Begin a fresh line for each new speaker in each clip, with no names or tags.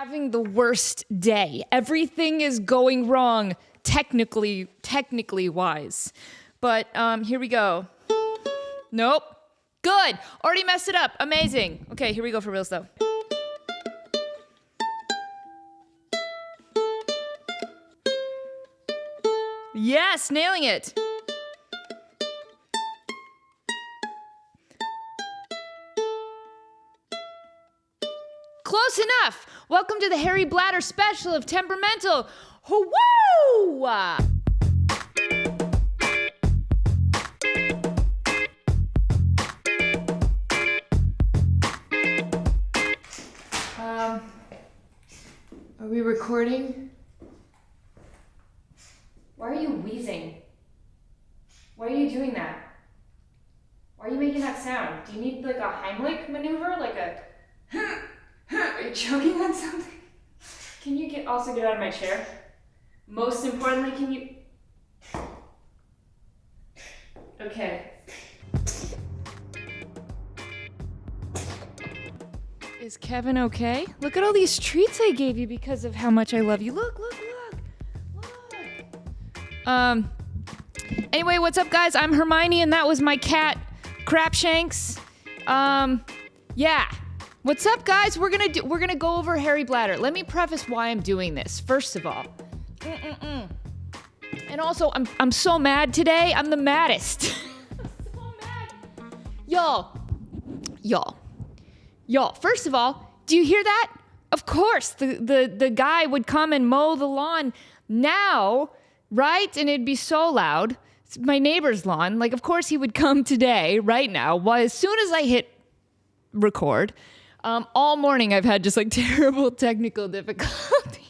having the worst day. Everything is going wrong, technically wise. But here we go. Nope. Good. Already messed it up. Amazing. Okay, here we go for reals though. Yes, nailing it. Close enough. Welcome to the Harry Bladder special of Temperamental. Woo! Are we recording? Why are you wheezing? Why are you doing that? Why are you making that sound? Do you need like a Heimlich maneuver? Like a... Are you choking on something? Can you also get out of my chair? Most importantly, can you... Okay. Is Kevin okay? Look at all these treats I gave you because of how much I love you. Look. Anyway, what's up, guys? I'm Herhiney, and that was my cat, Crapshanks. Yeah. What's up, guys? We're gonna go over Harry Bladder. Let me preface why I'm doing this. First of all, and also I'm so mad today. I'm the maddest. I'm so mad, y'all. First of all, do you hear that? Of course, the guy would come and mow the lawn now, right? And it'd be so loud. It's my neighbor's lawn. Like, of course he would come today, right now. Why? As soon as I hit record. All morning I've had just like terrible technical difficulty.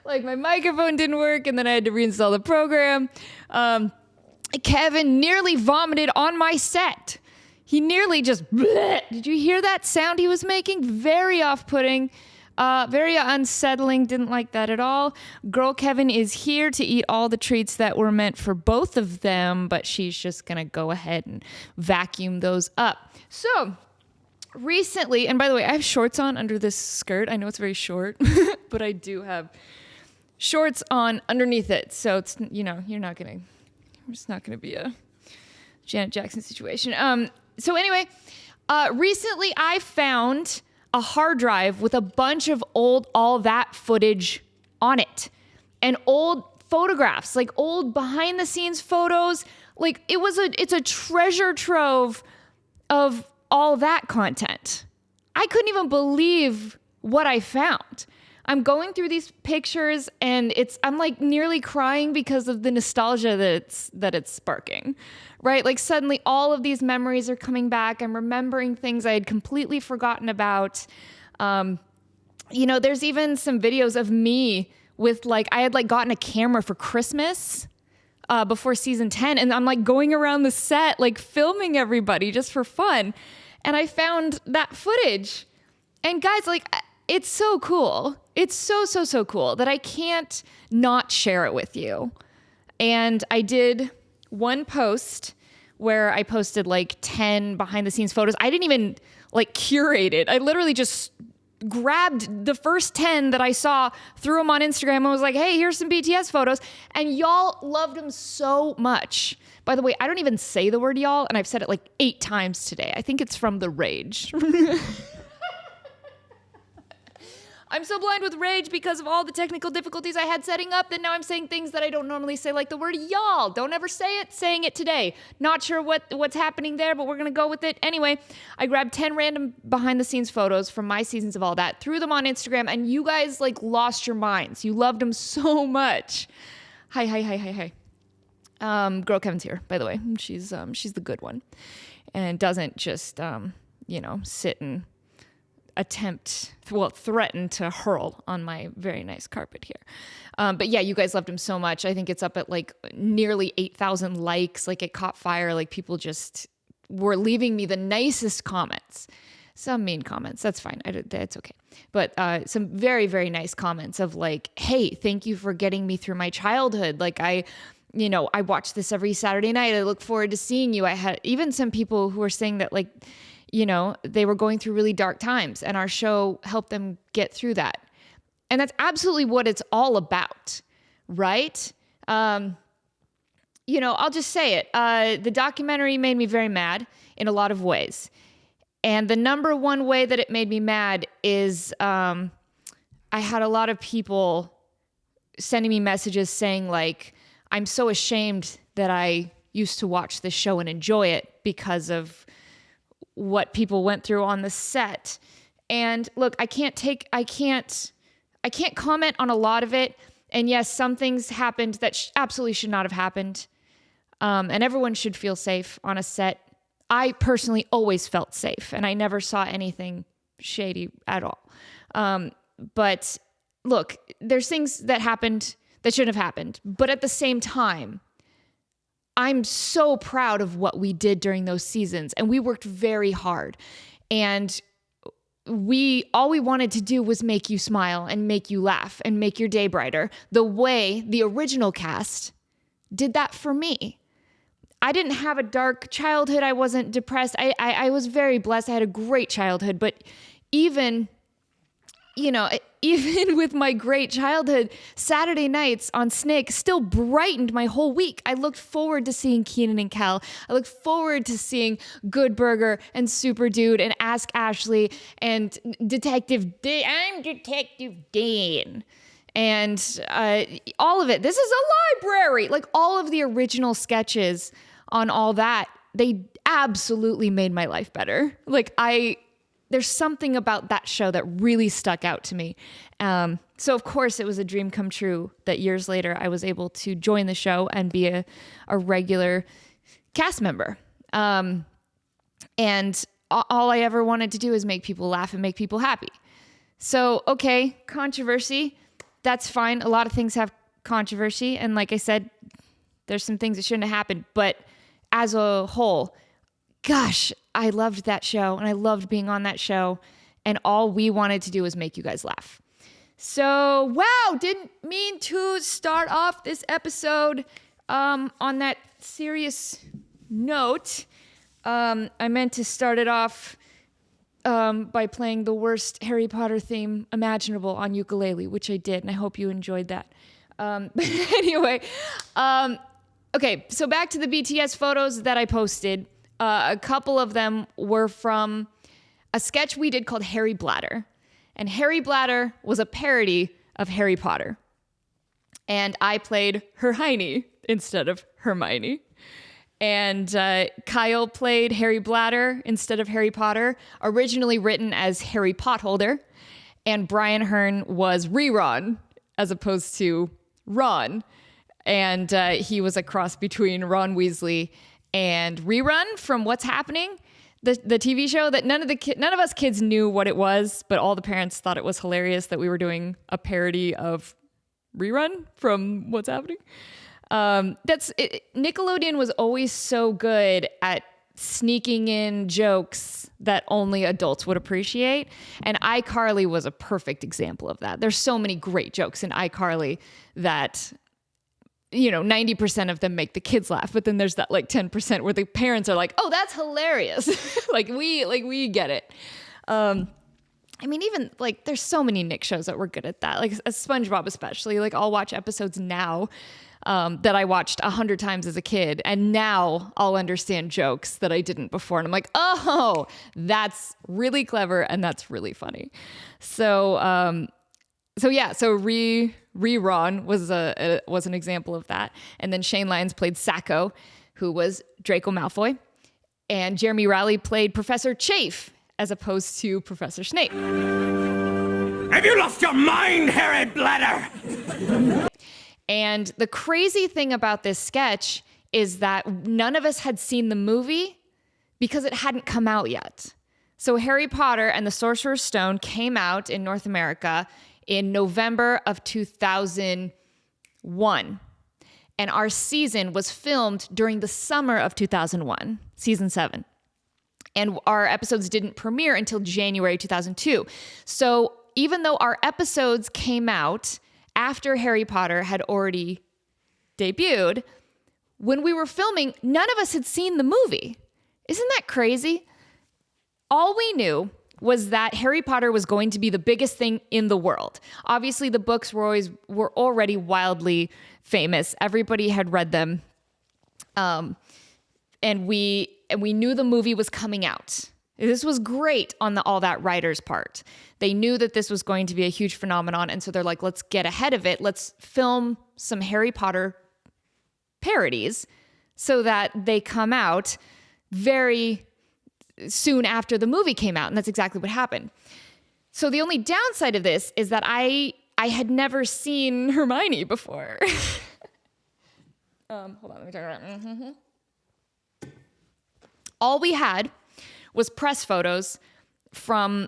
Like my microphone didn't work and then I had to reinstall the program. Kevin nearly vomited on my set. He nearly just, bleh. Did you hear that sound he was making? Very off-putting, very unsettling. Didn't like that at all. Girl Kevin is here to eat all the treats that were meant for both of them, but she's just gonna go ahead and vacuum those up. So, recently, and by the way, I have shorts on under this skirt. I know it's very short, but I do have shorts on underneath it. So it's, it's not gonna be a Janet Jackson situation. So anyway, recently I found a hard drive with a bunch of old all that footage on it and old photographs, like old behind the scenes photos. Like it's a treasure trove of all that content. I couldn't even believe what I found. I'm going through these pictures and I'm like nearly crying because of the nostalgia that it's sparking, right? Like suddenly all of these memories are coming back. I'm remembering things I had completely forgotten about. There's even some videos of me with I had gotten a camera for Christmas before season 10. And I'm going around the set, filming everybody just for fun. And I found that footage. And guys, it's so cool. It's so cool that I can't not share it with you. And I did one post where I posted 10 behind the scenes photos. I didn't even curate it. I literally just grabbed the first 10 that I saw, threw them on Instagram and was like, hey, here's some BTS photos. And y'all loved them so much. By the way, I don't even say the word y'all, and I've said it 8 times today. I think it's from the rage. I'm so blind with rage because of all the technical difficulties I had setting up that now I'm saying things that I don't normally say, like the word y'all. Don't ever say it, saying it today. Not sure what's happening there, but we're going to go with it. Anyway, I grabbed 10 random behind the scenes photos from my seasons of all that, threw them on Instagram, and you guys lost your minds. You loved them so much. Hi. Girl Kevin's here, by the way. She's the good one and doesn't just, sit and threaten to hurl on my very nice carpet here. But yeah, you guys loved him so much. I think it's up at nearly 8,000 likes. It caught fire. People just were leaving me the nicest comments. Some mean comments. That's fine. That's okay. But some very, very nice comments of hey, thank you for getting me through my childhood. I watch this every Saturday night. I look forward to seeing you. I had even some people who were saying that they were going through really dark times, and our show helped them get through that. And that's absolutely what it's all about, right? I'll just say it. The documentary made me very mad in a lot of ways. And the number one way that it made me mad is I had a lot of people sending me messages saying, like, I'm so ashamed that I used to watch this show and enjoy it because of what people went through on the set. And look, I can't comment on a lot of it. And yes, some things happened that absolutely should not have happened. And everyone should feel safe on a set. I personally always felt safe, and I never saw anything shady at all. But look, there's things that happened that shouldn't have happened. But at the same time, I'm so proud of what we did during those seasons, and we worked very hard. And all we wanted to do was make you smile and make you laugh and make your day brighter, the way the original cast did that for me. I didn't have a dark childhood. I wasn't depressed. I was very blessed. I had a great childhood. But even with my great childhood, Saturday nights on Snake still brightened my whole week. I looked forward to seeing Keenan and Kel. I looked forward to seeing Good Burger and Super Dude and Ask Ashley and Detective Dan. I'm Detective Dan. And all of it. This is a library. Like, all of the original sketches on all that, they absolutely made my life better. Like, there's something about that show that really stuck out to me. So of course it was a dream come true that years later I was able to join the show and be a regular cast member. And all I ever wanted to do is make people laugh and make people happy. So, okay, controversy, that's fine. A lot of things have controversy. And like I said, there's some things that shouldn't have happened. But as a whole, gosh, I loved that show and I loved being on that show. And all we wanted to do was make you guys laugh. So, wow, didn't mean to start off this episode on that serious note. I meant to start it off by playing the worst Harry Potter theme imaginable on ukulele, which I did, and I hope you enjoyed that. But anyway, okay, so back to the BTS photos that I posted. A couple of them were from a sketch we did called Harry Bladder. And Harry Bladder was a parody of Harry Potter. And I played Herhiney instead of Hermione. And Kyle played Harry Bladder instead of Harry Potter, originally written as Harry Potholder. And Brian Hearn was Ron as opposed to Ron. And he was a cross between Ron Weasley and Rerun from What's Happening, the TV show that none of us kids knew what it was, but all the parents thought it was hilarious that we were doing a parody of Rerun from What's Happening. Nickelodeon was always so good at sneaking in jokes that only adults would appreciate. And iCarly was a perfect example of that. There's so many great jokes in iCarly that, 90% of them make the kids laugh, but then there's that 10% where the parents are like, oh, that's hilarious. we get it. Even there's so many Nick shows that were good at that. Like SpongeBob especially, I'll watch episodes now that I watched 100 times as a kid. And now I'll understand jokes that I didn't before. And I'm like, oh, that's really clever. And that's really funny. So Ron was an example of that. And then Shane Lyons played Sacco, who was Draco Malfoy. And Jeremy Rowley played Professor Chafe, as opposed to Professor Snape.
Have you lost your mind, Harry Bladder?
And the crazy thing about this sketch is that none of us had seen the movie because it hadn't come out yet. So Harry Potter and the Sorcerer's Stone came out in North America in November of 2001. And our season was filmed during the summer of 2001, season 7. And our episodes didn't premiere until January 2002. So even though our episodes came out after Harry Potter had already debuted, when we were filming, none of us had seen the movie. Isn't that crazy? All we knew was that Harry Potter was going to be the biggest thing in the world. Obviously, the books were already wildly famous. Everybody had read them. And we knew the movie was coming out. This was great on all that writer's part. They knew that this was going to be a huge phenomenon, and so they're like, let's get ahead of it. Let's film some Harry Potter parodies so that they come out very soon after the movie came out, and that's exactly what happened. So the only downside of this is that I had never seen Hermione before. Hold on, let me turn around. Mm-hmm. All we had was press photos from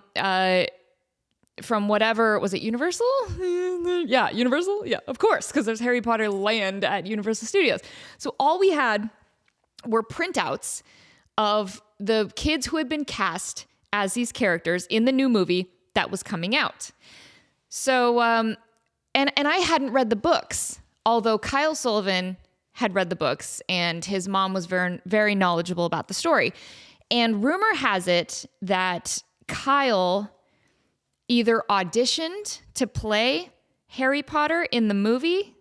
whatever, was it Universal? Yeah, Universal? Yeah, of course, because there's Harry Potter Land at Universal Studios. So all we had were printouts of the kids who had been cast as these characters in the new movie that was coming out. So, and I hadn't read the books, although Kyle Sullivan had read the books and his mom was very, very knowledgeable about the story. And rumor has it that Kyle either auditioned to play Harry Potter in the movie,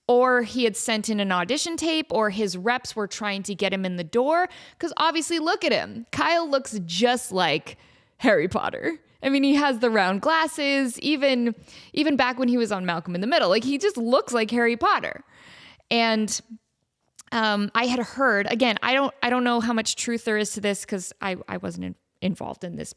or he had sent in an audition tape, or his reps were trying to get him in the door. Because obviously, look at him. Kyle looks just like Harry Potter. I mean, he has the round glasses, even back when he was on Malcolm in the Middle. Like, he just looks like Harry Potter. And I had heard, again, I don't know how much truth there is to this because I wasn't involved in this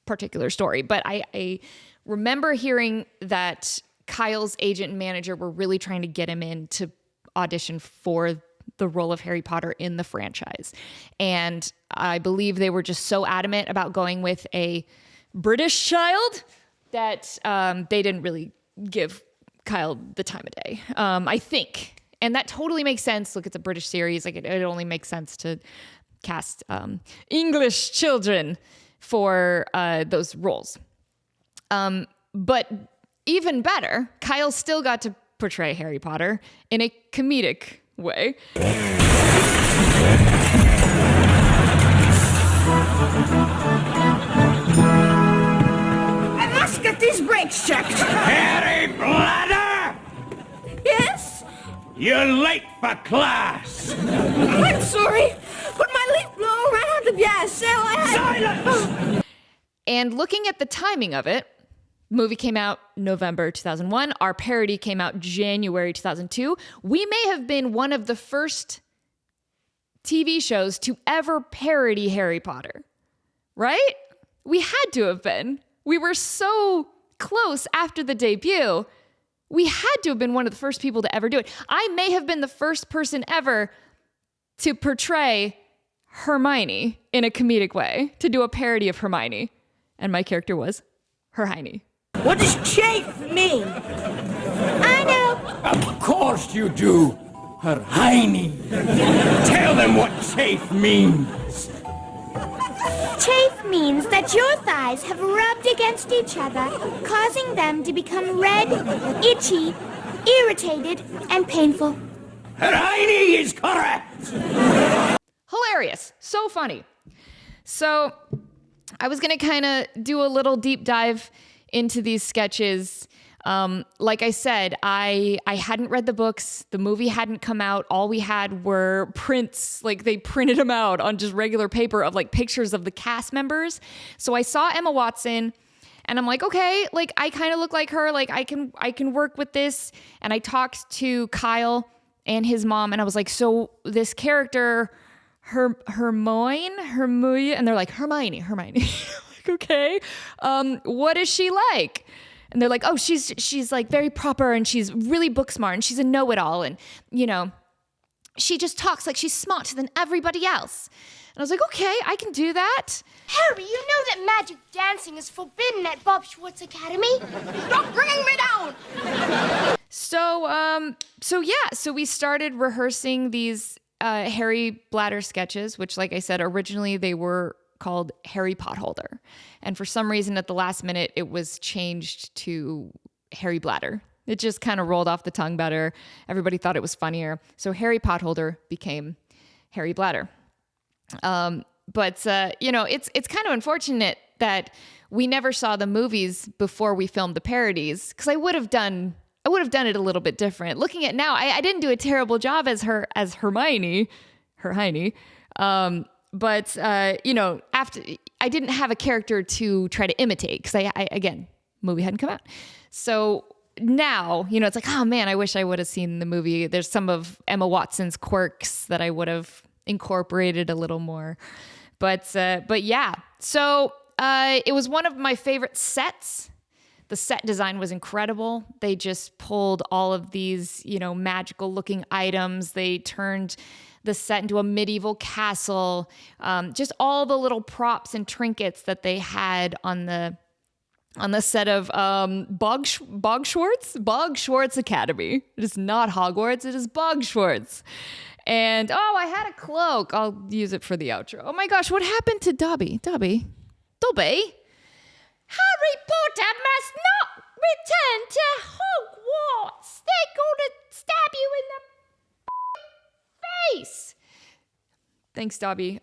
particular story, but I remember hearing that Kyle's agent and manager were really trying to get him in to audition for the role of Harry Potter in the franchise. And I believe they were just so adamant about going with a British child that they didn't really give Kyle the time of day, I think. And that totally makes sense. Look, it's a British series. Like, it only makes sense to cast English children for those roles. But even better, Kyle still got to portray Harry Potter in a comedic way.
I must get these brakes checked.
Harry Bladder!
Yes?
You're late for class!
I'm sorry, but my leaf blower ran out of gas, so I had...
Silence!
And looking at the timing of it, movie came out November 2001. Our parody came out January 2002. We may have been one of the first TV shows to ever parody Harry Potter, right? We had to have been. We were so close after the debut. We had to have been one of the first people to ever do it. I may have been the first person ever to portray Hermione in a comedic way, to do a parody of Hermione. And my character was Herhiney.
What does chafe mean? I know.
Of course you do, Herhiney. Tell them what chafe means.
Chafe means that your thighs have rubbed against each other, causing them to become red, itchy, irritated, and painful.
Herhiney is correct.
Hilarious. So funny. So I was going to kind of do a little deep dive into these sketches. Like I said, I hadn't read the books. The movie hadn't come out. All we had were prints. Like, they printed them out on just regular paper of like pictures of the cast members. So I saw Emma Watson and I'm like, okay, like I kind of look like her. Like I can work with this. And I talked to Kyle and his mom and I was like, so this character, Hermione, and they're like, Hermione. Like, okay. What is she like? And they're like, oh, she's like very proper and she's really book smart and she's a know-it-all. And, you know, she just talks like she's smarter than everybody else. And I was like, okay, I can do that.
Harry, you know that magic dancing is forbidden at Bob Schwartz Academy?
Stop bringing me down!
So we started rehearsing these Harry Bladder sketches, which, like I said, originally they were called Harry Potholder. And for some reason at the last minute, it was changed to Harry Bladder. It just kind of rolled off the tongue better. Everybody thought it was funnier. So Harry Potholder became Harry Bladder. it's kind of unfortunate that we never saw the movies before we filmed the parodies, because I would have done it a little bit different. Looking at now, I didn't do a terrible job as Hermione. After I didn't have a character to try to imitate, because I again, movie hadn't come out. So now, it's like, oh man, I wish I would have seen the movie. There's some of Emma Watson's quirks that I would have incorporated a little more. But yeah. So it was one of my favorite sets. The set design was incredible. They just pulled all of these, magical looking items. They turned the set into a medieval castle. Just all the little props and trinkets that they had on the set of Bog Schwartz Academy. It is not Hogwarts. It is Bog Schwartz. And I had a cloak. I'll use it for the outro. Oh my gosh, what happened to Dobby? Dobby. Harry Potter must not return to Hogwarts. They're gonna stab you in the face. Thanks, Dobby.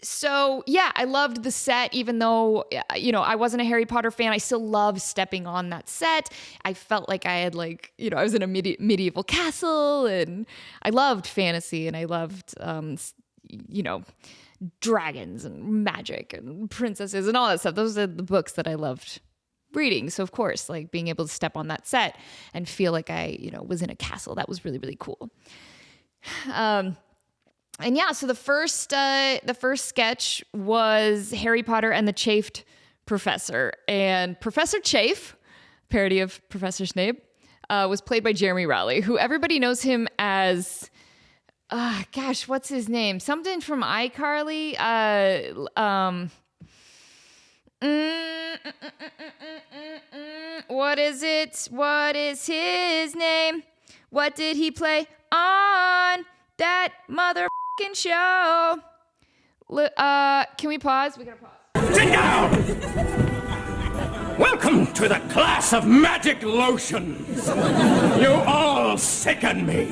So yeah, I loved the set, even though, I wasn't a Harry Potter fan. I still loved stepping on that set. I felt like I had I was in a medieval castle, and I loved fantasy, and I loved, dragons and magic and princesses and all that stuff. Those are the books that I loved reading. So of course, being able to step on that set and feel like I, was in a castle, that was really, really cool. And yeah, so the first sketch was Harry Potter and the Chafed Professor. And Professor Chafe, parody of Professor Snape, was played by Jeremy Rowley, who everybody knows him as, what's his name? Something from iCarly. What is it? What is his name? What did he play on that motherfucking show? Can we pause? We gotta pause.
Sit down! Welcome to the class of magic lotions. You all sicken me.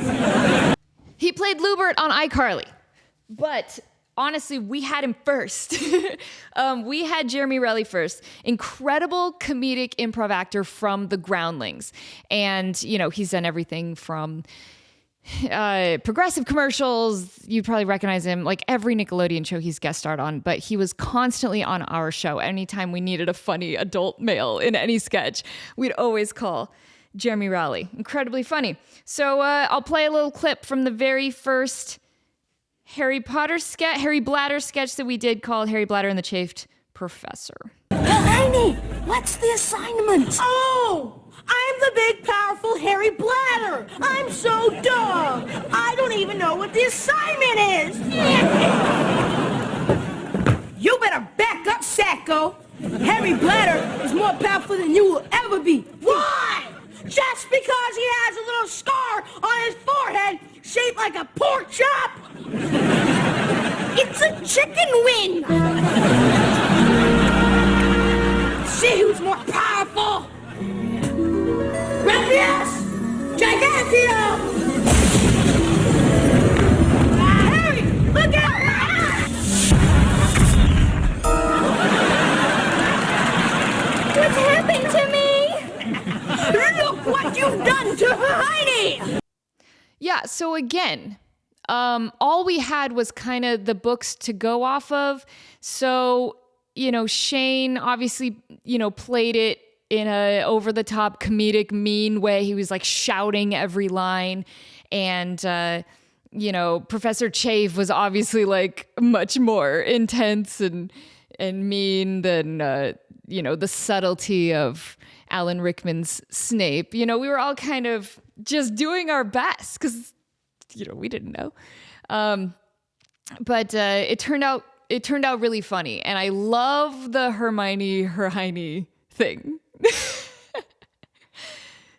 He played Lubert on iCarly, but honestly, we had him first. We had Jeremy Rowley first. Incredible comedic improv actor from The Groundlings. And, he's done everything from progressive commercials. You'd probably recognize him, like every Nickelodeon show he's guest starred on, but he was constantly on our show. Anytime we needed a funny adult male in any sketch, we'd always call Jeremy Rowley. Incredibly funny. So I'll play a little clip from the very first Harry Bladder sketch that we did, called Harry Bladder and the Chafed Professor.
Herhiney, what's the assignment? Oh, I'm the big, powerful Harry Bladder. I'm so dumb. I don't even know what the assignment is. You better back up, Sacco. Harry Bladder is more powerful than you will ever be. Why? Just because he has a little scar on his forehead shaped like a pork chop? It's a chicken wing. See who's more powerful? Rappius! Gigantio! Harry, look out!
What's happened to me?
Look what you've done to Herhiney!
Yeah, so again, all we had was kind of the books to go off of. So, Shane obviously, played it in a over-the-top comedic mean way. He was shouting every line. And, Professor Chafe was obviously much more intense and mean than, the subtlety of Alan Rickman's Snape. We were all kind of just doing our best because, we didn't know. But it turned out really funny. And I love the Herhiney thing.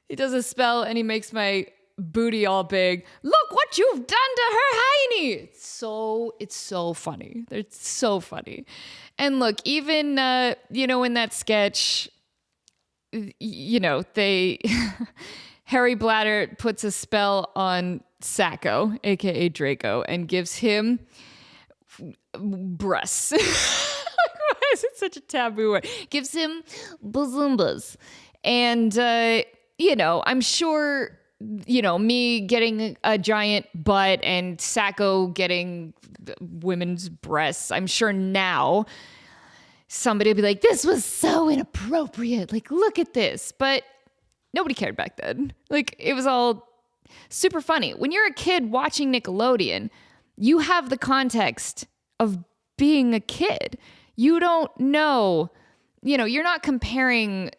He does a spell and he makes my booty all big. Look what you've done to Herhiney. It's so funny. It's so funny. And look, even, in that sketch, Harry Bladder puts a spell on Sacco, aka Draco, and gives him breasts. Why is it such a taboo word? Gives him bazumbas. And, I'm sure, me getting a giant butt and Sacco getting women's breasts, I'm sure now somebody would be like, this was so inappropriate. Like, look at this. But nobody cared back then. Like, it was all super funny. When you're a kid watching Nickelodeon, you have the context of being a kid. You don't know, you're not comparing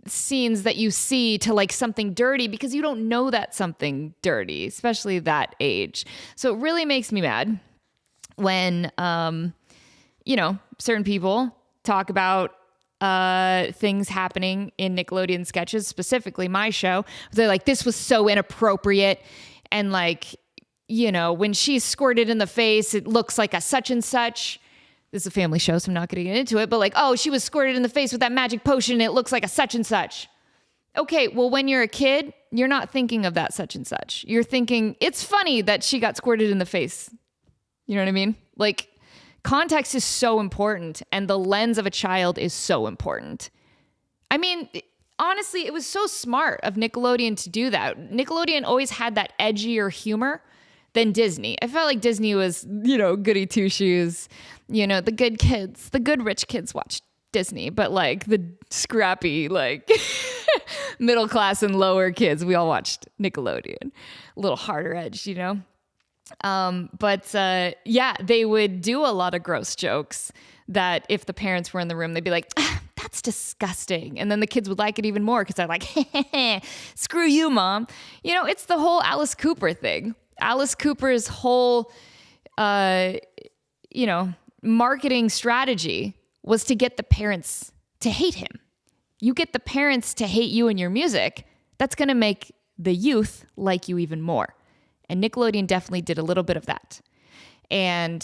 scenes that you see to like something dirty because you don't know that something dirty, especially that age. So it really makes me mad when, certain people talk about things happening in Nickelodeon sketches, specifically my show. They're like, this was so inappropriate. And like, when she's squirted in the face, it looks like a such and such. This is a family show, so I'm not going to get into it. But like, oh, she was squirted in the face with that magic potion and it looks like a such and such. Okay, well, when you're a kid, you're not thinking of that such and such. You're thinking, it's funny that she got squirted in the face. You know what I mean? Like, context is so important, and the lens of a child is so important. I mean, honestly, it was so smart of Nickelodeon to do that. Nickelodeon always had that edgier humor than Disney. I felt like Disney was, goody two-shoes. The good kids, the good rich kids watched Disney, but like the scrappy, like middle class and lower kids, we all watched Nickelodeon. A little harder edged, they would do a lot of gross jokes that if the parents were in the room, they'd be like, that's disgusting. And then the kids would like it even more because they're like, screw you, mom. It's the whole Alice Cooper thing. Alice Cooper's whole, marketing strategy was to get the parents to hate him. You get the parents to hate you and your music, that's going to make the youth like you even more. And Nickelodeon definitely did a little bit of that. And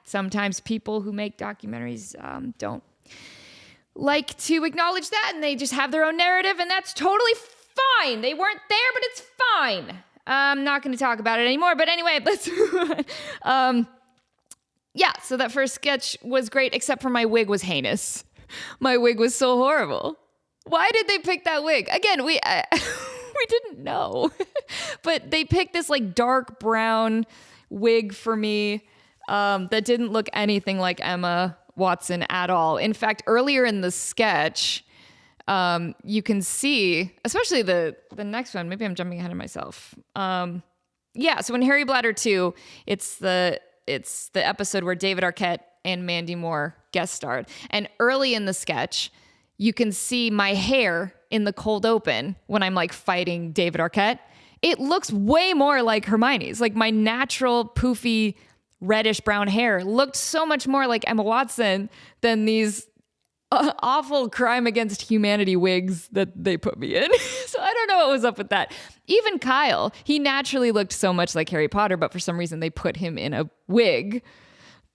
sometimes people who make documentaries don't like to acknowledge that, and they just have their own narrative, and that's totally fine. They weren't there, but it's fine. I'm not going to talk about it anymore. But anyway, let's move on. So that first sketch was great, except for my wig was heinous. My wig was so horrible. Why did they pick that wig? Again, we didn't know. But they picked this like dark brown wig for me that didn't look anything like Emma Watson at all. In fact, earlier in the sketch, you can see, especially the next one, maybe I'm jumping ahead of myself. So in Harry Bladder 2, it's the episode where David Arquette and Mandy Moore guest starred. And early in the sketch, you can see my hair in the cold open when I'm like fighting David Arquette. It looks way more like Hermione's. Like my natural poofy reddish brown hair looked so much more like Emma Watson than these awful crime against humanity wigs that they put me in. So I don't know what was up with that. Even Kyle, he naturally looked so much like Harry Potter, but for some reason they put him in a wig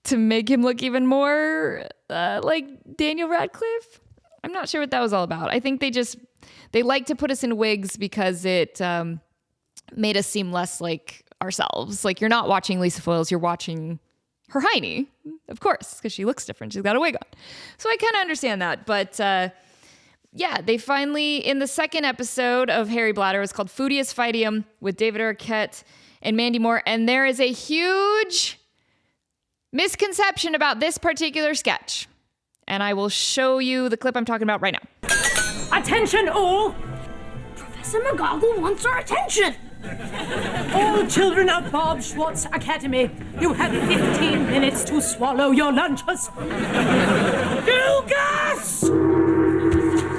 to make him look even more like Daniel Radcliffe. I'm not sure what that was all about. I think they like to put us in wigs because it made us seem less like ourselves. Like you're not watching Lisa Foyles, you're watching Herhiney, of course, because she looks different. She's got a wig on. So I kind of understand that. But they finally, in the second episode of Harry Bladder, it's called Foodius Fightium with David Arquette and Mandy Moore. And there is a huge misconception about this particular sketch. And I will show you the clip I'm talking about right now.
Attention all! Professor McGoggle wants our attention! All children of Bob Schwartz Academy, you have 15 minutes to swallow your lunches. Lucas!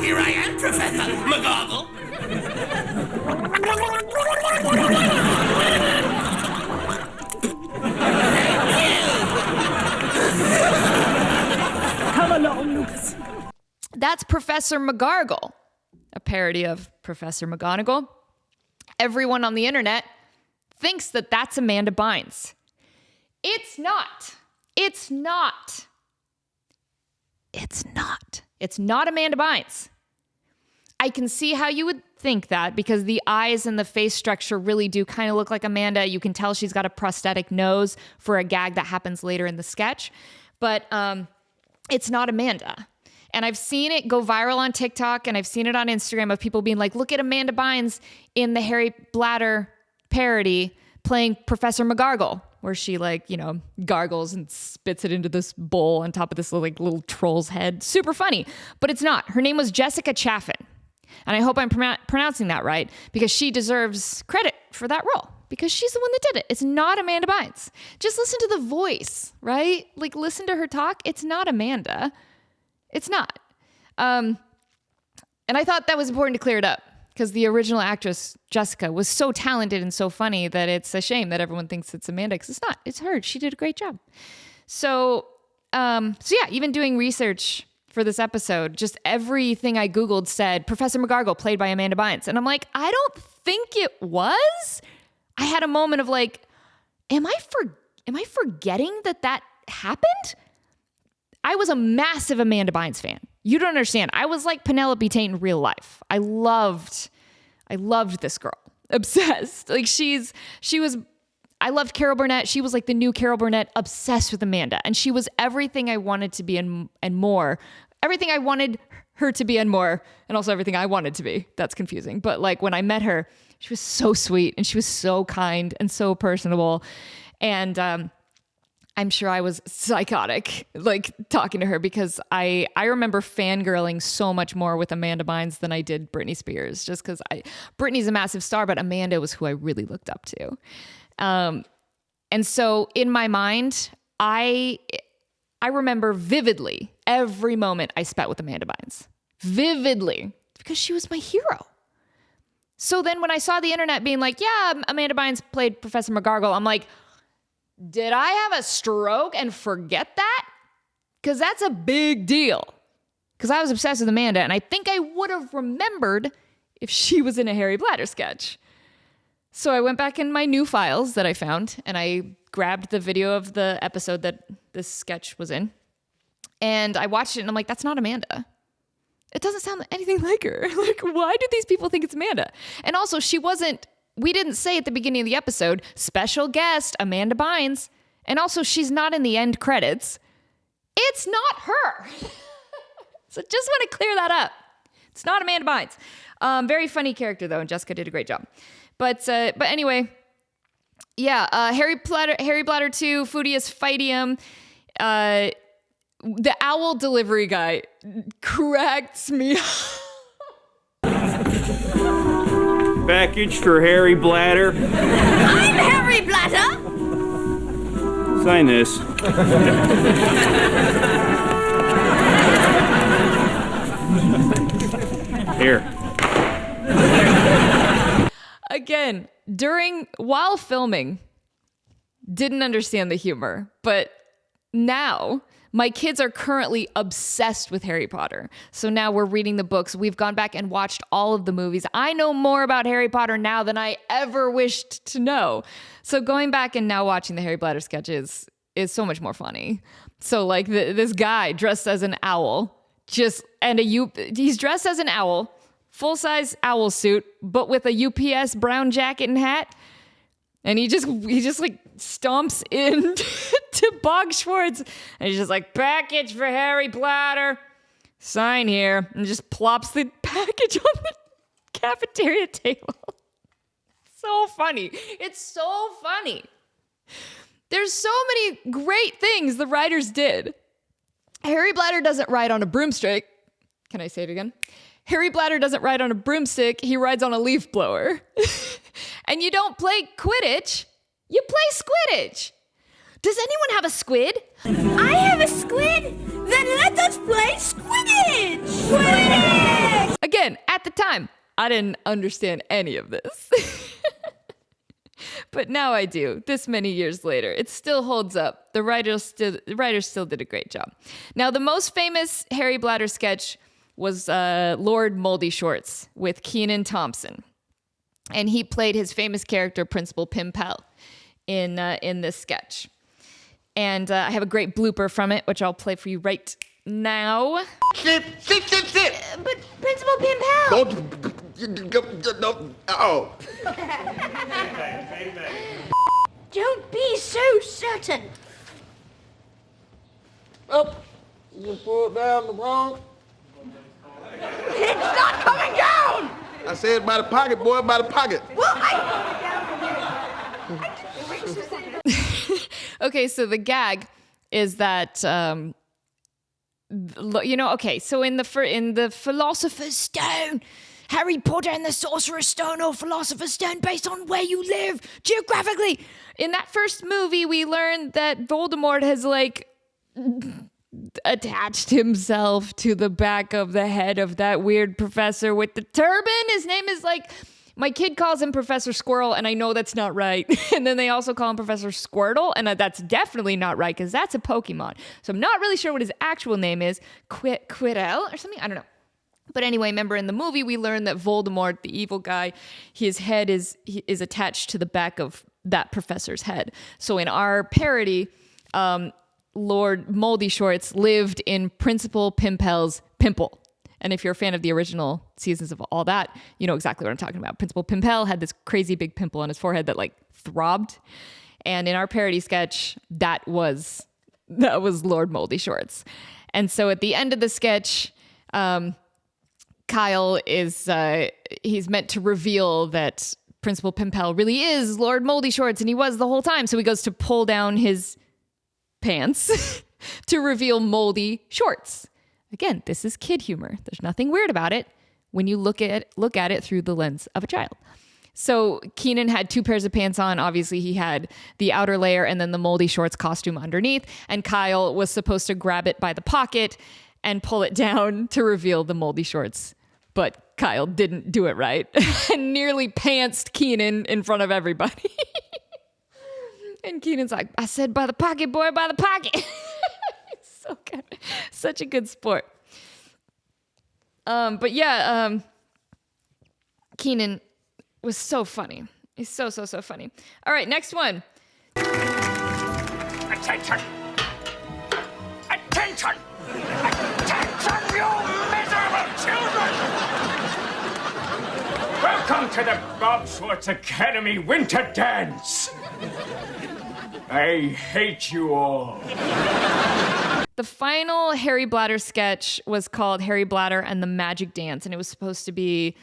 Here I am, Professor McGoggle.
Come along, Lucas.
That's Professor McGargle, a parody of Professor McGonagall. Everyone on the internet thinks that that's Amanda Bynes. It's not. It's not Amanda Bynes. I can see how you would think that, because the eyes and the face structure really do kind of look like Amanda. You can tell she's got a prosthetic nose for a gag that happens later in the sketch. But it's not Amanda. And I've seen it go viral on TikTok, and I've seen it on Instagram of people being like, look at Amanda Bynes in the Harry Bladder parody playing Professor McGargle, where she gargles and spits it into this bowl on top of this little troll's head. Super funny, but it's not. Her name was Jessica Chafe. And I hope I'm pronouncing that right, because she deserves credit for that role, because she's the one that did it. It's not Amanda Bynes. Just listen to the voice, right? Listen to her talk. It's not Amanda. It's not. And I thought that was important to clear it up, because the original actress, Jessica, was so talented and so funny that it's a shame that everyone thinks it's Amanda, because it's not. It's her. She did a great job. So yeah, even doing research for this episode, just everything I Googled said Professor McGargle played by Amanda Bynes. And I'm like, I don't think it was. I had a moment of am I forgetting that happened? I was a massive Amanda Bynes fan. You don't understand. I was like Penelope Tate in real life. I loved this girl. Obsessed. I loved Carol Burnett. She was like the new Carol Burnett, obsessed with Amanda. And she was everything I wanted to be and more. Everything I wanted her to be and more. And also everything I wanted to be. That's confusing. But when I met her, she was so sweet and she was so kind and so personable. And I'm sure I was psychotic, talking to her, because I remember fangirling so much more with Amanda Bynes than I did Britney Spears, just because Britney's a massive star, but Amanda was who I really looked up to. And so in my mind, I remember vividly every moment I spent with Amanda Bynes. Vividly, because she was my hero. So then when I saw the internet being like, yeah, Amanda Bynes played Professor McGargle, I'm like, did I have a stroke and forget that? Because that's a big deal. Because I was obsessed with Amanda, and I think I would have remembered if she was in a Harry Bladder sketch. So I went back in my new files that I found, and I grabbed the video of the episode that this sketch was in, and I watched it, and I'm like, that's not Amanda. It doesn't sound anything like her. Why do these people think it's Amanda? And also, we didn't say at the beginning of the episode, special guest, Amanda Bynes. And also, she's not in the end credits. It's not her. So just want to clear that up. It's not Amanda Bynes. Very funny character, though, and Jessica did a great job. But anyway, yeah, Harry Bladder 2, Foodius Fightium. The owl delivery guy cracks me up.
Package for Harry Bladder.
I'm Harry Bladder.
Sign this. Here.
Again, while filming, didn't understand the humor, but now my kids are currently obsessed with Harry Potter. So now we're reading the books. We've gone back and watched all of the movies. I know more about Harry Potter now than I ever wished to know. So going back and now watching the Harry Bladder sketches is so much more funny. So this guy dressed as an owl, he's dressed as an owl, full-size owl suit, but with a UPS brown jacket and hat. And he just stomps in to Bog Schwartz, and he's just like, package for Harry Bladder, sign here, and just plops the package on the cafeteria table. So funny. It's so funny. There's so many great things the writers did. Harry Bladder doesn't ride on a broomstick. Can I say it again? Harry Bladder doesn't ride on a broomstick. He rides on a leaf blower. And you don't play Quidditch. You play Squidditch. Does anyone have a squid?
I have a squid. Then let us play Squidditch. Squidditch.
Again, at the time, I didn't understand any of this. But now I do. This many years later, it still holds up. The writers still did a great job. Now, the most famous Harry Bladder sketch was Lord Moldy Shorts with Kenan Thompson. And he played his famous character, Principal Pimpel, in this sketch. And I have a great blooper from it, which I'll play for you right now.
Sit.
But Principal Pimpel.
Oh.
Don't be so certain.
Oh, you pulled down the wrong.
It's not coming down!
I said by the pocket, boy, by the pocket.
Well,
Okay, so the gag is that, okay, so in the Philosopher's Stone, Harry Potter and the Sorcerer's Stone or Philosopher's Stone based on where you live geographically. In that first movie, we learned that Voldemort has, like, attached himself to the back of the head of that weird professor with the turban. His name is, like, my kid calls him Professor Squirrel, and I know that's not right. And then they also call him Professor Squirtle, and that's definitely not right because that's a Pokemon. So I'm not really sure what his actual name is. Quirrell or something? I don't know. But anyway, remember in the movie, we learned that Voldemort, the evil guy, his head is attached to the back of that professor's head. So in our parody, Lord Moldy Shorts lived in Principal Pimpel's pimple. And if you're a fan of the original seasons of all that, you know exactly what I'm talking about. Principal Pimpel had this crazy big pimple on his forehead that, like, throbbed. And in our parody sketch, that was Lord Moldy Shorts. And so at the end of the sketch, Kyle is he's meant to reveal that Principal Pimpel really is Lord Moldy Shorts, and he was the whole time. So he goes to pull down his pants to reveal Moldy Shorts. Again, this is kid humor. There's nothing weird about it when you look at it through the lens of a child. So Keenan had 2 pairs of pants on. Obviously, he had the outer layer and then the Moldy Shorts costume underneath. And Kyle was supposed to grab it by the pocket and pull it down to reveal the Moldy Shorts. But Kyle didn't do it right and nearly pantsed Keenan in front of everybody. And Keenan's like, I said by the pocket, boy, by the pocket. So good. Such a good sport. But yeah, Keenan was so funny. He's so funny. All right, next one.
Attention! Attention! Attention, you miserable children! Welcome to the Bob Schwartz Academy Winter Dance! I hate you all.
The final Harry Bladder sketch was called Harry Bladder and the Magic Dance, and it was supposed to be,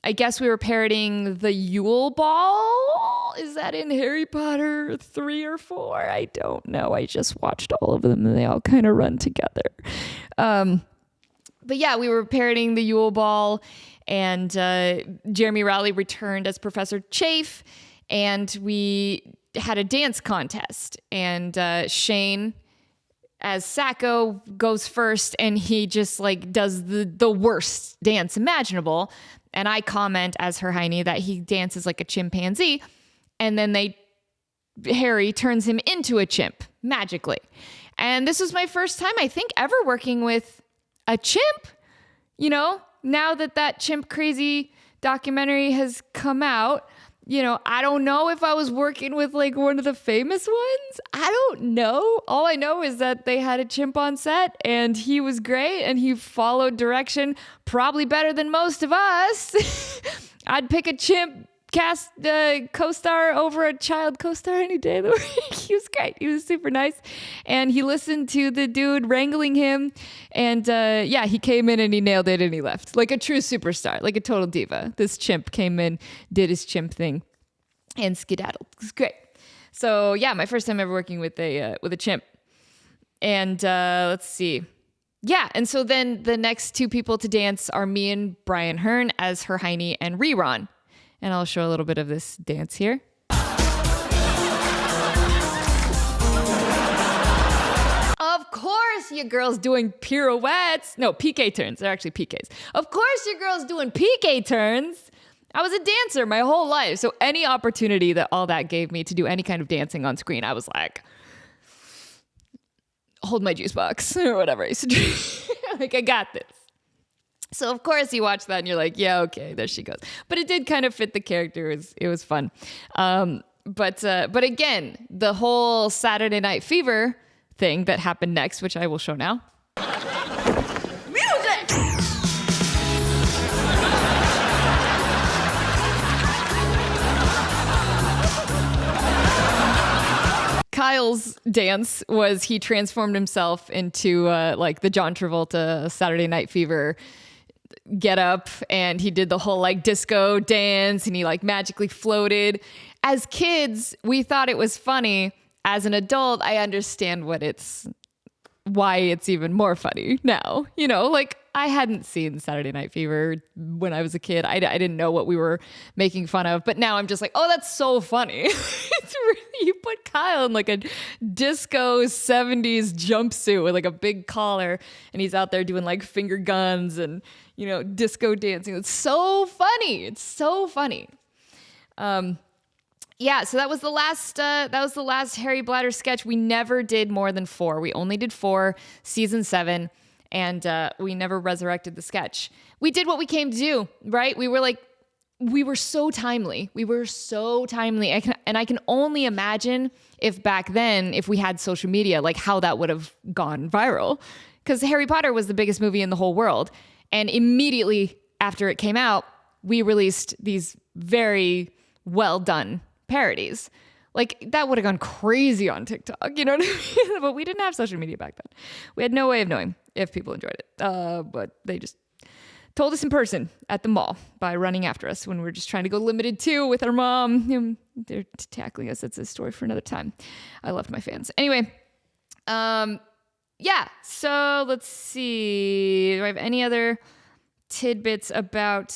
I guess we were parodying the Yule Ball. Is that in Harry Potter 3 or 4? I don't know. I just watched all of them, and they all kind of run together. But yeah, we were parodying the Yule Ball, and Jeremy Rowley returned as Professor Chafe, and we had a dance contest, and Shane as Sacco goes first, and he just, like, does the worst dance imaginable. And I comment as Herhiney that he dances like a chimpanzee, and then Harry turns him into a chimp magically. And this was my first time, I think, ever working with a chimp. You know, now that Chimp Crazy documentary has come out, you know, I don't know if I was working with, like, one of the famous ones. I don't know. All I know is that they had a chimp on set, and he was great, and he followed direction probably better than most of us. I'd pick a chimp cast co-star over a child co-star any day of the week. He was great. He was super nice. And he listened to the dude wrangling him. And yeah, he came in and he nailed it and he left. Like a true superstar, like a total diva. This chimp came in, did his chimp thing, and skedaddled. It was great. So yeah, my first time ever working with a chimp. And let's see. Yeah, and so then the next 2 people to dance are me and Brian Hearn as Herhiney and Rerun. And I'll show a little bit of this dance here. Of course, you girls doing pirouettes. No, PK turns. They're actually PKs. Of course, you girls doing PK turns. I was a dancer my whole life. So any opportunity that all that gave me to do any kind of dancing on screen, I was like, hold my juice box or whatever I used to do. Like, I got this. So, of course, you watch that and you're like, yeah, okay, there she goes. But it did kind of fit the character. It was fun. But again, the whole Saturday Night Fever thing that happened next, which I will show now.
Music!
Kyle's dance was he transformed himself into like the John Travolta Saturday Night Fever get up, and he did the whole like disco dance, and he like magically floated. As kids, we thought it was funny. As an adult, I understand why it's even more funny now. You know, like I hadn't seen Saturday Night Fever when I was a kid. I didn't know what we were making fun of, but now I'm just like, oh, that's so funny. It's really, you put Kyle in like a disco 70s jumpsuit with like a big collar, and he's out there doing like finger guns and, you know, disco dancing. It's so funny. It's so funny. Yeah, so that was the last Harry Bladder sketch. We never did more than 4. We only did 4, season 7, and we never resurrected the sketch. We did what we came to do, right? We were so timely. I can only imagine if back then, if we had social media, like how that would have gone viral. Because Harry Potter was the biggest movie in the whole world. And immediately after it came out, we released these very well done parodies. Like that would have gone crazy on TikTok, you know what I mean? But we didn't have social media back then. We had no way of knowing if people enjoyed it. But they just told us in person at the mall by running after us when we were just trying to go limited 2 with our mom. You know, they're tackling us. It's a story for another time. I loved my fans. Anyway, yeah, so let's see. Do I have any other tidbits about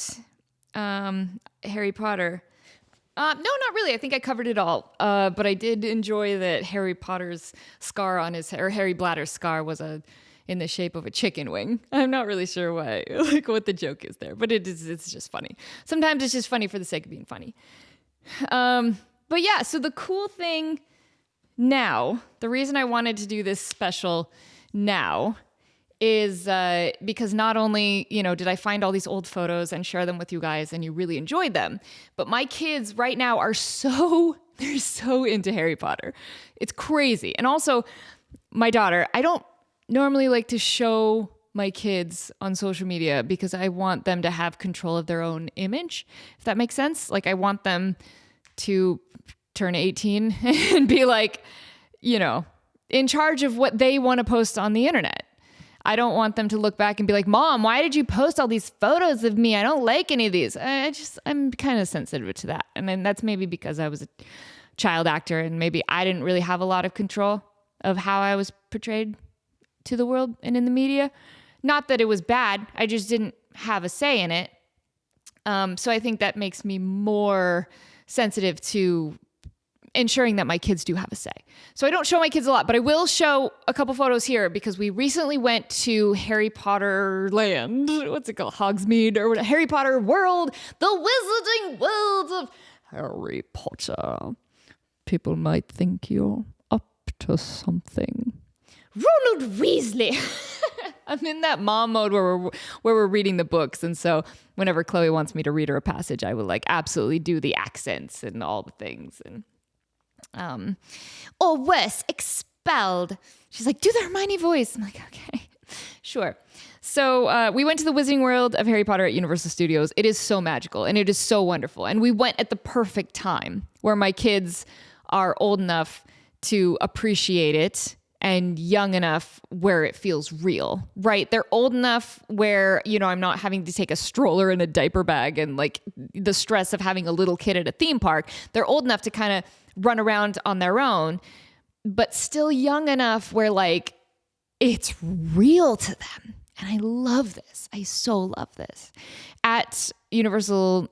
Harry Potter? No, not really. I think I covered it all. But I did enjoy that Harry Potter's scar on his, or Harry Bladder's scar was in the shape of a chicken wing. I'm not really sure why, like what the joke is there, but it's just funny. Sometimes it's just funny for the sake of being funny. But yeah, so the cool thing now, the reason I wanted to do this special now is because not only, you know, did I find all these old photos and share them with you guys and you really enjoyed them, but my kids right now are they're so into Harry Potter. It's crazy. And also my daughter, I don't normally like to show my kids on social media because I want them to have control of their own image, if that makes sense. Like I want them to turn 18 and be like, you know, in charge of what they want to post on the internet. I don't want them to look back and be like, Mom, why did you post all these photos of me? I don't like any of these. I'm kind of sensitive to that. And then that's maybe because I was a child actor and maybe I didn't really have a lot of control of how I was portrayed to the world and in the media. Not that it was bad. I just didn't have a say in it. So I think that makes me more sensitive to ensuring that my kids do have a say. So I don't show my kids a lot, but I will show a couple photos here because we recently went to Harry Potter Land. What's it called? Hogsmeade or whatever. Harry Potter World, the Wizarding World of Harry Potter. People might think you're up to something. Ronald Weasley. I'm in that mom mode where we're reading the books, and so whenever Chloe wants me to read her a passage, I will like absolutely do the accents and all the things and or worse, expelled. She's like, do the Hermione voice. I'm like, okay, sure. So we went to the Wizarding World of Harry Potter at Universal Studios. It is so magical and it is so wonderful. And we went at the perfect time where my kids are old enough to appreciate it and young enough where it feels real, right? They're old enough where, you know, I'm not having to take a stroller and a diaper bag and like the stress of having a little kid at a theme park. They're old enough to kind of run around on their own, but still young enough where like it's real to them. And I love this. I so love this. At Universal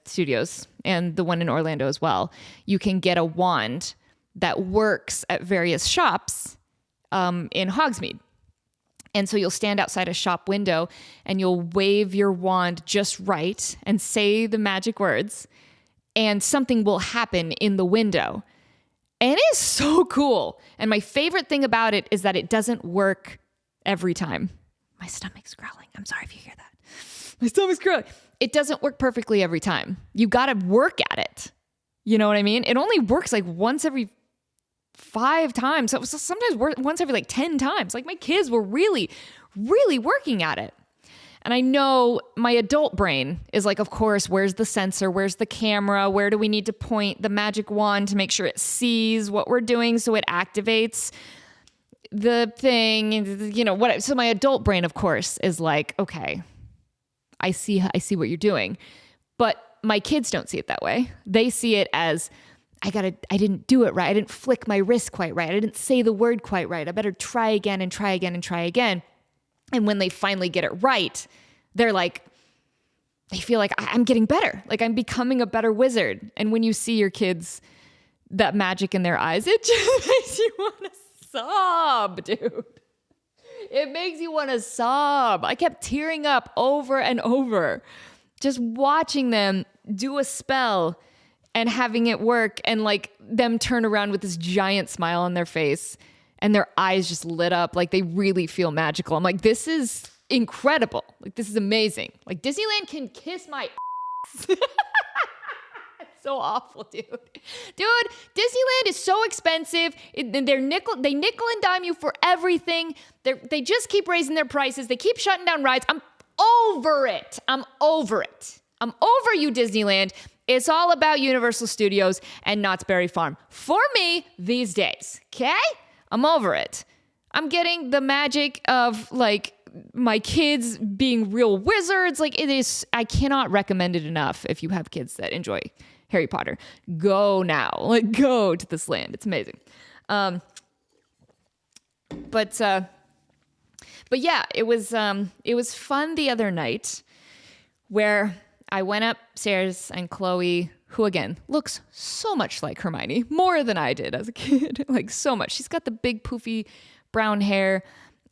Studios and the one in Orlando as well, you can get a wand that works at various shops in Hogsmeade. And so you'll stand outside a shop window and you'll wave your wand just right and say the magic words and something will happen in the window. And it is so cool. And my favorite thing about it is that it doesn't work every time. My stomach's growling. I'm sorry if you hear that. My stomach's growling. It doesn't work perfectly every time. You got to work at it. You know what I mean? It only works like once every 5 times. So it was sometimes once every like 10 times. Like my kids were really, really working at it. And I know my adult brain is like, of course, where's the sensor? Where's the camera? Where do we need to point the magic wand to make sure it sees what we're doing so it activates the thing? You know, what? So my adult brain, of course, is like, okay, I see what you're doing. But my kids don't see it that way. They see it as, I didn't do it right. I didn't flick my wrist quite right. I didn't say the word quite right. I better try again and try again and try again. And when they finally get it right, they're like, they feel like I'm getting better. Like I'm becoming a better wizard. And when you see your kids, that magic in their eyes, it just makes you want to sob, dude. It makes you want to sob. I kept tearing up over and over, just watching them do a spell and having it work, and like them turn around with this giant smile on their face and their eyes just lit up like they really feel magical. I'm like, this is incredible. Like, this is amazing. Like, Disneyland can kiss my ass. It's so awful, dude. Dude, Disneyland is so expensive. They nickel and dime you for everything. They just keep raising their prices. They keep shutting down rides. I'm over it. I'm over you, Disneyland. It's all about Universal Studios and Knott's Berry Farm for me these days, okay? I'm over it. I'm getting the magic of, like, my kids being real wizards. Like, it is, I cannot recommend it enough if you have kids that enjoy Harry Potter. Go now. Like, go to this land. It's amazing. But yeah, it was fun the other night where I went upstairs and Chloe, who again looks so much like Hermione, more than I did as a kid, like so much. She's got the big poofy brown hair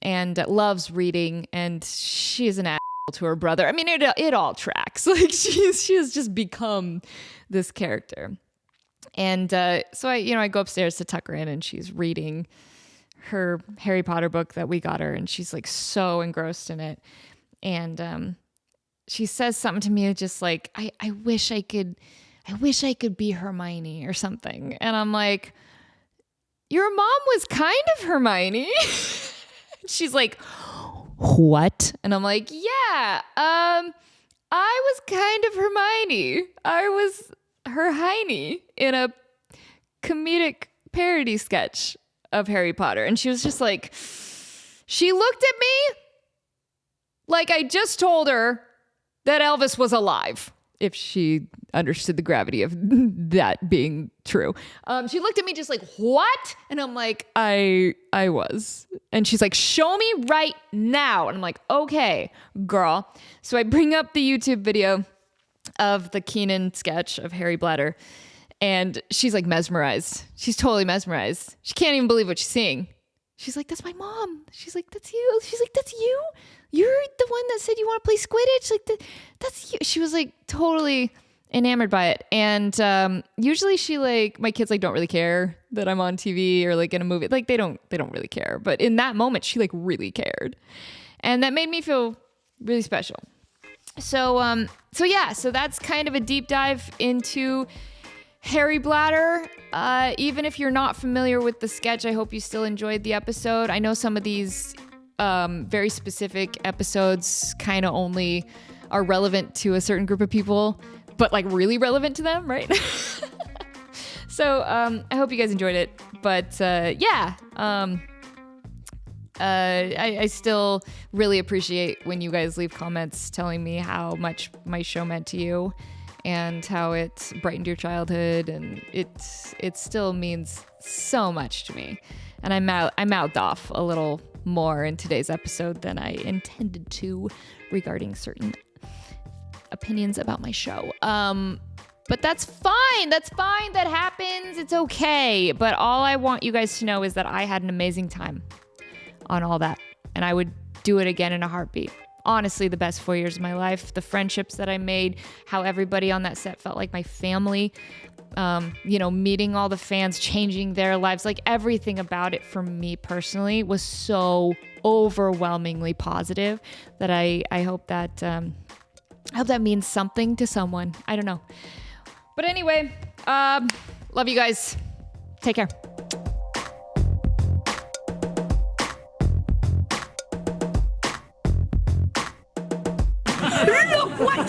and loves reading, and she is an asshole to her brother. I mean, it all tracks. Like she has just become this character. And so I go upstairs to tuck her in, and she's reading her Harry Potter book that we got her, and she's like so engrossed in it. And she says something to me just like, I wish I could be Hermione or something. And I'm like, your mom was kind of Hermione. She's like, what? And I'm like, yeah, I was kind of Hermione. I was Herhiney in a comedic parody sketch of Harry Potter. And she was just like, she looked at me like I just told her that Elvis was alive, if she understood the gravity of that being true. She looked at me just like, what? And I'm like, I was. And she's like, show me right now. And I'm like, okay, girl. So I bring up the YouTube video of the Keenan sketch of Harry Bladder, and she's like mesmerized. She's totally mesmerized. She can't even believe what she's seeing. She's like, that's my mom. She's like, that's you. She's like, that's you? You're the one that said you want to play Quidditch? Like, that's you. She was like totally enamored by it. And usually she like, my kids like don't really care that I'm on TV or like in a movie. Like they don't really care. But in that moment, she like really cared. And that made me feel really special. So yeah, so that's kind of a deep dive into Harry Bladder. Even if you're not familiar with the sketch, I hope you still enjoyed the episode. I know some of these very specific episodes kind of only are relevant to a certain group of people, but like really relevant to them, right? So I hope you guys enjoyed it. But yeah, I still really appreciate when you guys leave comments telling me how much my show meant to you and how it brightened your childhood, and it still means so much to me. And I mouthed off a little more in today's episode than I intended to regarding certain opinions about my show. But that's fine. That's fine. That happens. It's okay. But all I want you guys to know is that I had an amazing time on all that, and I would do it again in a heartbeat. Honestly, the best 4 years of my life, the friendships that I made, how everybody on that set felt like my family, meeting all the fans, changing their lives, like everything about it for me personally was so overwhelmingly positive that I hope that means something to someone. I don't know. But anyway, love you guys. Take care.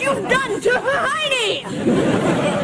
you've done to Herhiney!